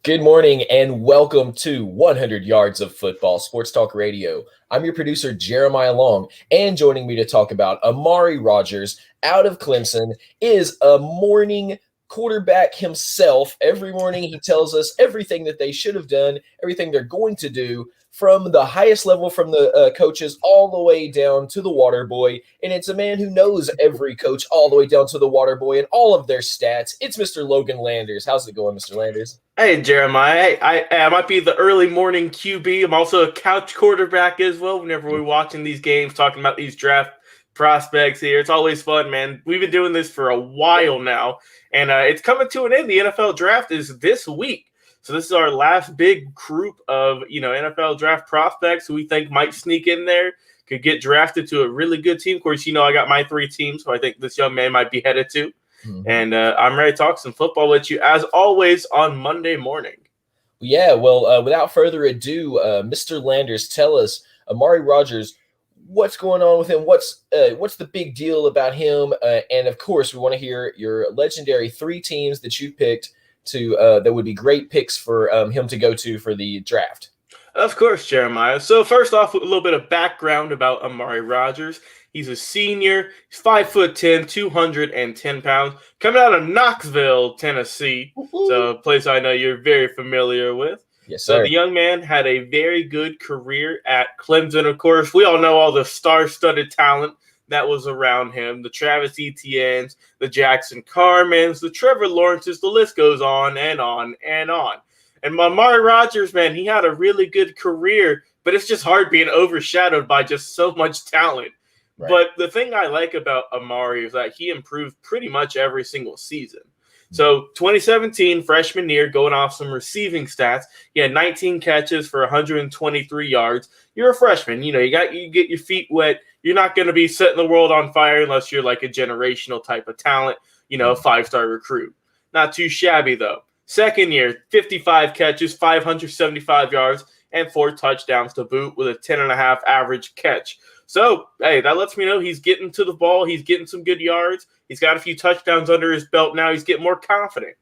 Good morning and welcome to 100 Yards of Football Sports Talk Radio. I'm your producer, Jeremiah Long, and joining me to talk about Amari Rodgers out of Clemson is a morning quarterback himself. Every morning he tells us everything that they should have done, everything they're going to do, from the highest level, from the coaches all the way down to the water boy. And it's a man who knows every coach all the way down to the water boy and all of their stats. It's Mr. Logan Landers. How's it going, Mr. Landers? Hey, Jeremiah. Hey, I might be the early morning QB. I'm also a couch quarterback as well. Whenever we're watching these games, talking about these draft prospects here, it's always fun, man. We've been doing this for a while now, and it's coming to an end. The NFL draft is this week. So this is our last big group of, NFL draft prospects who we think might sneak in there, could get drafted to a really good team. Of course, I got my 3 teams, so I think this young man might be headed to. And I'm ready to talk some football with you, as always, on Monday morning. Yeah, well, without further ado, Mr. Landers, tell us, Amari Rodgers, what's going on with him? What's the big deal about him? And, of course, we want to hear your legendary 3 teams that you picked that would be great picks for him to go to for the draft. Of course, Jeremiah. So first off, a little bit of background about Amari Rodgers. He's a senior. He's 5'10", 210 pounds, coming out of Knoxville, Tennessee. So a place I know you're very familiar with. Yes, sir. So the young man had a very good career at Clemson. Of course, we all know all the star-studded talent that was around him. The Travis Etiennes, the Jackson Carmans, the Trevor Lawrences, the list goes on and on and on. And Amari Rodgers, man, he had a really good career, but it's just hard being overshadowed by just so much talent. Right. But the thing I like about Amari is that he improved pretty much every single season. So 2017, freshman year, going off some receiving stats, he had 19 catches for 123 yards. You're a freshman. You get your feet wet. You're not going to be setting the world on fire unless you're like a generational type of talent, a 5-star recruit. Not too shabby, though. Second year, 55 catches, 575 yards, and 4 touchdowns to boot with a 10.5 average catch. So, hey, that lets me know he's getting to the ball. He's getting some good yards. He's got a few touchdowns under his belt now. He's getting more confident.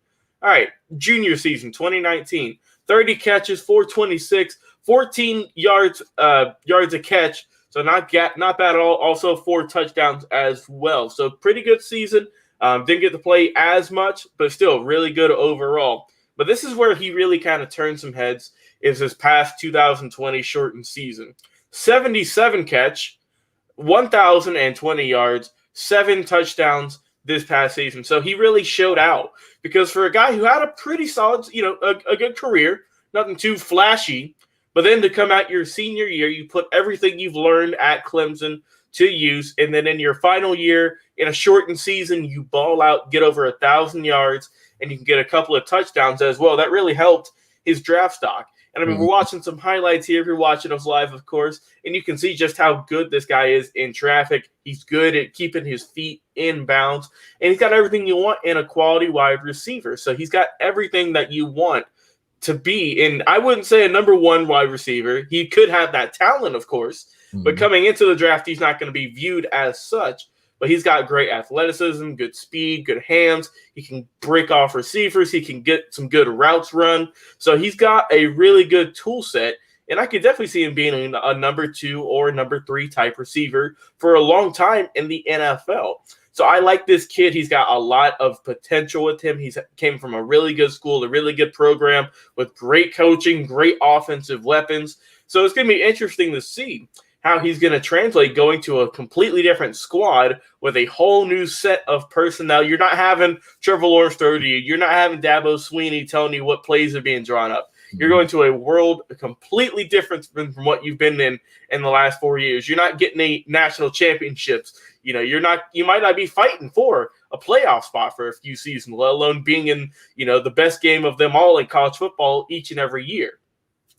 All right, junior season, 2019, 30 catches, 426, 14 yards a catch. So not bad at all. Also 4 touchdowns as well. So pretty good season. Didn't get to play as much, but still really good overall. But this is where he really kind of turned some heads, is his past 2020 shortened season. 77 catch, 1,020 yards, 7 touchdowns this past season. So he really showed out, because for a guy who had a pretty solid, a good career, nothing too flashy, but then to come out your senior year, you put everything you've learned at Clemson to use, and then in your final year in a shortened season, you ball out, get over 1,000 yards, and you can get a couple of touchdowns as well. That really helped his draft stock. And we're watching some highlights here if you're watching us live, of course, and you can see just how good this guy is in traffic. He's good at keeping his feet in bounds, and he's got everything you want in a quality wide receiver. So he's got everything that you want to be in. I wouldn't say a number 1 wide receiver. He could have that talent, of course, but coming into the draft, he's not going to be viewed as such. But he's got great athleticism, good speed, good hands. He can break off receivers. He can get some good routes run. So he's got a really good tool set. And I could definitely see him being a number 2 or number 3 type receiver for a long time in the NFL. So I like this kid. He's got a lot of potential with him. He's came from a really good school, a really good program with great coaching, great offensive weapons. So it's going to be interesting to see how he's going to translate going to a completely different squad with a whole new set of personnel. You're not having Trevor Lawrence throw to you. You're not having Dabo Sweeney telling you what plays are being drawn up. You're going to a world completely different from what you've been in the last 4 years. You're not getting any national championships. You might not be fighting for a playoff spot for a few seasons, let alone being in, the best game of them all in college football each and every year.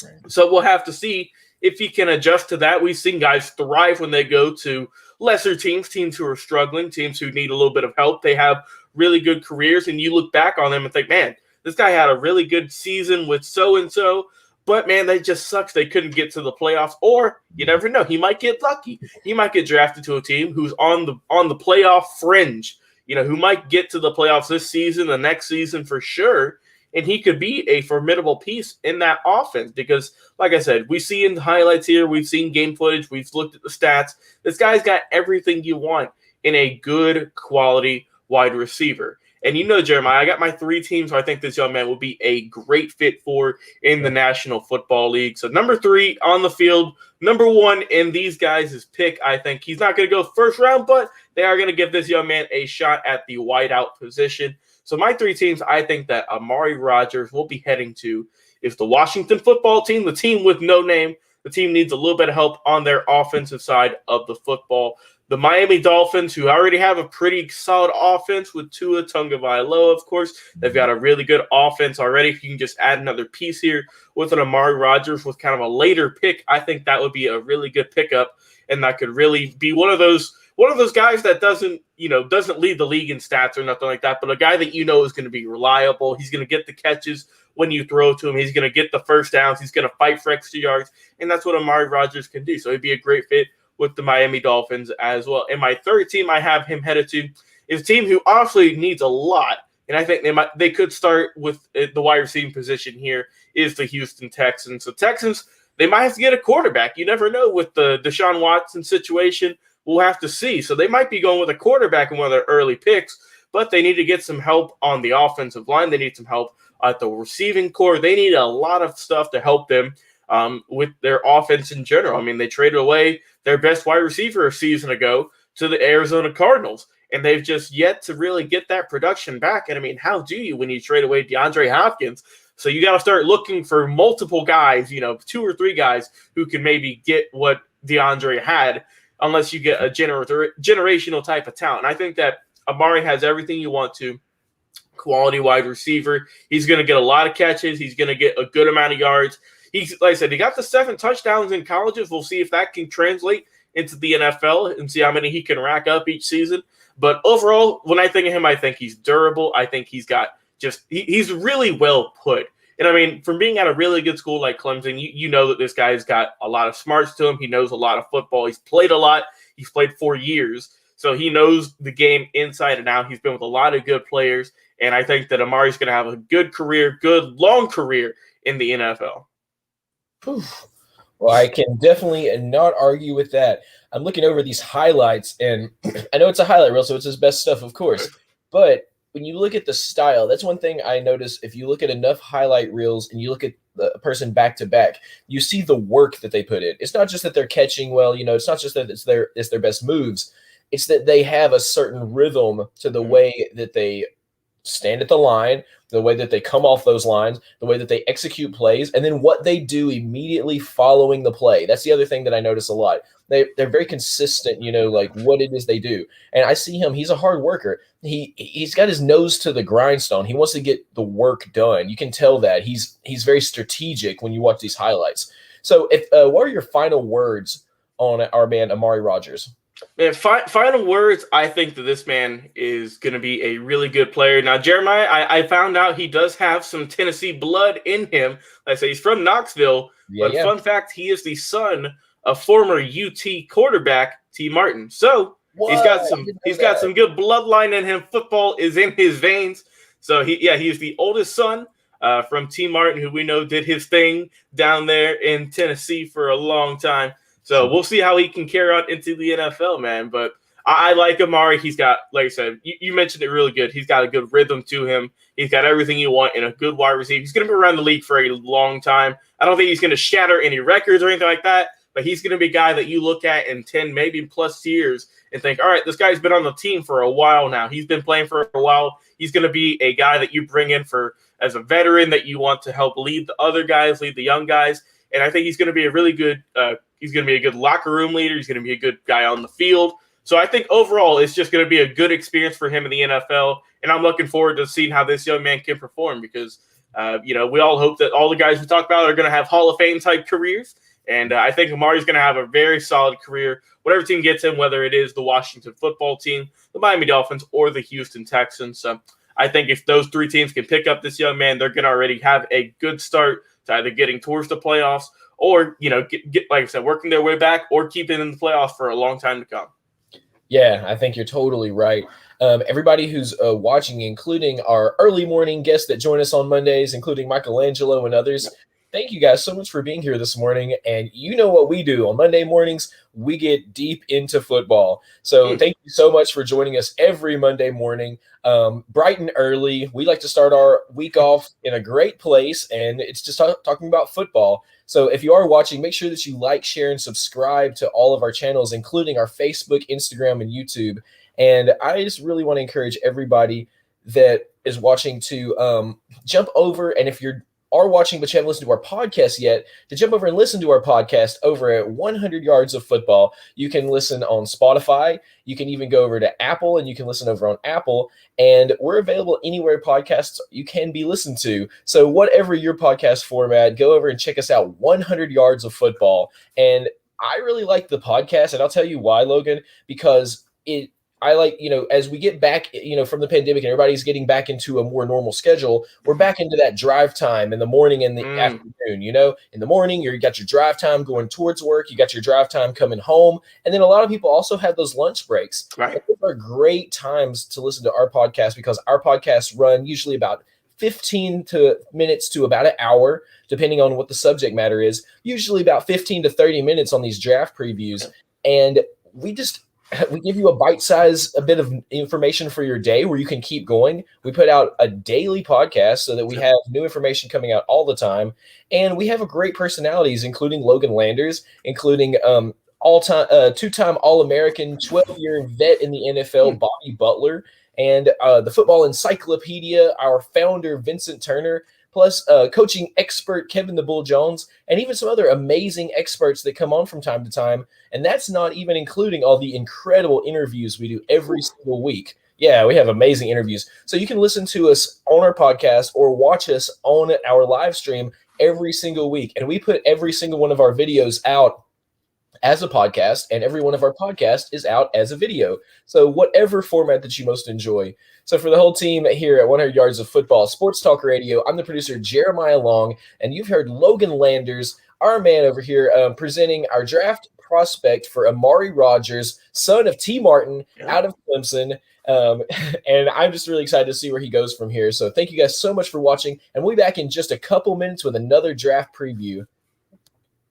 Right. So we'll have to see if he can adjust to that. We've seen guys thrive when they go to lesser teams who are struggling, teams who need a little bit of help. They have really good careers, and you look back on them and think, man, this guy had a really good season with so-and-so, but, man, that just sucks. They couldn't get to the playoffs, or you never know. He might get lucky. He might get drafted to a team who's on the playoff fringe, who might get to the playoffs this season, the next season for sure, and he could be a formidable piece in that offense because, like I said, we see in the highlights here, we've seen game footage, we've looked at the stats. This guy's got everything you want in a good quality wide receiver. And Jeremiah, I got my 3 teams who I think this young man will be a great fit for in the National Football League. So number 3 on the field, number 1 in these guys' pick. I think he's not going to go first round, but they are going to give this young man a shot at the wideout position. So my 3 teams I think that Amari Rodgers will be heading to is the Washington Football Team, the team with no name. The team needs a little bit of help on their offensive side of the football. The Miami Dolphins, who already have a pretty solid offense with Tua Tagovailoa, of course. They've got a really good offense already. If you can just add another piece here with an Amari Rodgers with kind of a later pick, I think that would be a really good pickup, and that could really be one of those guys that doesn't lead the league in stats or nothing like that, but a guy that is going to be reliable. He's going to get the catches when you throw to him. He's going to get the first downs. He's going to fight for extra yards, and that's what Amari Rodgers can do. So he'd be a great fit with the Miami Dolphins as well. And my 3rd team I have him headed to is a team who honestly needs a lot, and I think they could start with the wide receiving position here, is the Houston Texans. So Texans, they might have to get a quarterback. You never know with the Deshaun Watson situation. We'll have to see. So they might be going with a quarterback in one of their early picks, but they need to get some help on the offensive line. They need some help at the receiving core. They need a lot of stuff to help them with their offense in general. I mean, they traded away their best wide receiver a season ago to the Arizona Cardinals, and they've just yet to really get that production back. And I mean, how do you when you trade away DeAndre Hopkins? So you got to start looking for multiple guys, 2 or 3 guys who can maybe get what DeAndre had, unless you get a generational type of talent. And I think that Amari has everything you want to. Quality wide receiver. He's going to get a lot of catches. He's going to get a good amount of yards. Like I said, he got the 7 touchdowns in colleges. We'll see if that can translate into the NFL and see how many he can rack up each season. But overall, when I think of him, I think he's durable. I think he's really well put. And I mean, from being at a really good school like Clemson, you know that this guy's got a lot of smarts to him. He knows a lot of football. He's played a lot. He's played 4 years. So he knows the game inside and out. He's been with a lot of good players. And I think that Amari's going to have a good career, good long career in the NFL. Well, I can definitely not argue with that. I'm looking over these highlights, and I know it's a highlight reel, so it's his best stuff, of course. But when you look at the style, that's one thing I notice. If you look at enough highlight reels and you look at the person back to back, you see the work that they put in. It's not just that they're catching well. It's not just that it's their best moves. It's that they have a certain rhythm to the way that they stand at the line, the way that they come off those lines, the way that they execute plays, and then what they do immediately following the play. That's the other thing that I notice a lot. They're very consistent, like what it is they do. And I see him, he's a hard worker. He's got his nose to the grindstone. He wants to get the work done. You can tell that. He's very strategic when you watch these highlights. So what are your final words on our man Amari Rodgers? Man, final words, I think that this man is going to be a really good player. Now, Jeremiah, I found out he does have some Tennessee blood in him. Like I say, he's from Knoxville. Fun fact, he is the son of former UT quarterback T. Martin. So he's got some good bloodline in him. Football is in his veins. So he is the oldest son from T. Martin, who we know did his thing down there in Tennessee for a long time. So we'll see how he can carry on into the NFL, man. But I like Amari. He's got, like I said, you mentioned it really good. He's got a good rhythm to him. He's got everything you want in a good wide receiver. He's going to be around the league for a long time. I don't think he's going to shatter any records or anything like that, but he's going to be a guy that you look at in 10, maybe plus years and think, all right, this guy's been on the team for a while now. He's been playing for a while. He's going to be a guy that you bring in as a veteran that you want to help lead the other guys, lead the young guys. And I think he's going to be a really good he's going to be a good locker room leader. He's going to be a good guy on the field. So I think overall it's just going to be a good experience for him in the NFL. And I'm looking forward to seeing how this young man can perform because, we all hope that all the guys we talk about are going to have Hall of Fame type careers. And I think Amari's going to have a very solid career, whatever team gets him, whether it is the Washington Football Team, the Miami Dolphins, or the Houston Texans. So I think if those 3 teams can pick up this young man, they're going to already have a good start to either getting towards the playoffs or, get like I said, working their way back or keeping in the playoffs for a long time to come. Yeah, I think you're totally right. Everybody who's watching, including our early morning guests that join us on Mondays, including Michelangelo and others, thank you guys so much for being here this morning. And you know what we do on Monday mornings? We get deep into football. So Mm, thank you so much for joining us every Monday morning, bright and early. We like to start our week off in a great place, and it's just talking about football. So if you are watching, make sure that you like, share, and subscribe to all of our channels, including our Facebook, Instagram, and YouTube. And I just really want to encourage everybody that is watching to jump over. And if you are watching but you haven't listened to our podcast yet, to jump over and listen to our podcast over at 100 Yards of Football. You can listen on Spotify. You can even go over to Apple and you can listen over on Apple. And we're available anywhere podcasts you can be listened to. So whatever your podcast format, go over and check us out, 100 Yards of Football. And I really like the podcast, and I'll tell you why, Logan, because I like, as we get back, from the pandemic and everybody's getting back into a more normal schedule, we're back into that drive time in the morning and the mm, afternoon. In the morning, you got your drive time going towards work, you got your drive time coming home. And then a lot of people also have those lunch breaks. right. Those are great times to listen to our podcast because our podcasts run usually about 15 minutes to about an hour, depending on what the subject matter is, usually about 15 to 30 minutes on these draft previews. And we give you a bit of information for your day where you can keep going. We put out a daily podcast so that we have new information coming out all the time. And we have a great personalities, including Logan Landers, including all-time two-time All-American, 12-year vet in the NFL, Bobby Butler, and the Football Encyclopedia, our founder, Vincent Turner, plus coaching expert Kevin the Bull Jones, and even some other amazing experts that come on from time to time. And that's not even including all the incredible interviews we do every single week. Yeah, we have amazing interviews. So you can listen to us on our podcast or watch us on our live stream every single week. And we put every single one of our videos out as a podcast, and every one of our podcasts is out as a video. So whatever format that you most enjoy. So for the whole team here at 100 Yards of Football Sports Talk Radio, I'm the producer Jeremiah Long, and you've heard Logan Landers, our man over here, presenting our draft prospect for Amari Rodgers, son of T. Martin, out of Clemson. And I'm just really excited to see where he goes from here. So thank you guys so much for watching, and we'll be back in just a couple minutes with another draft preview.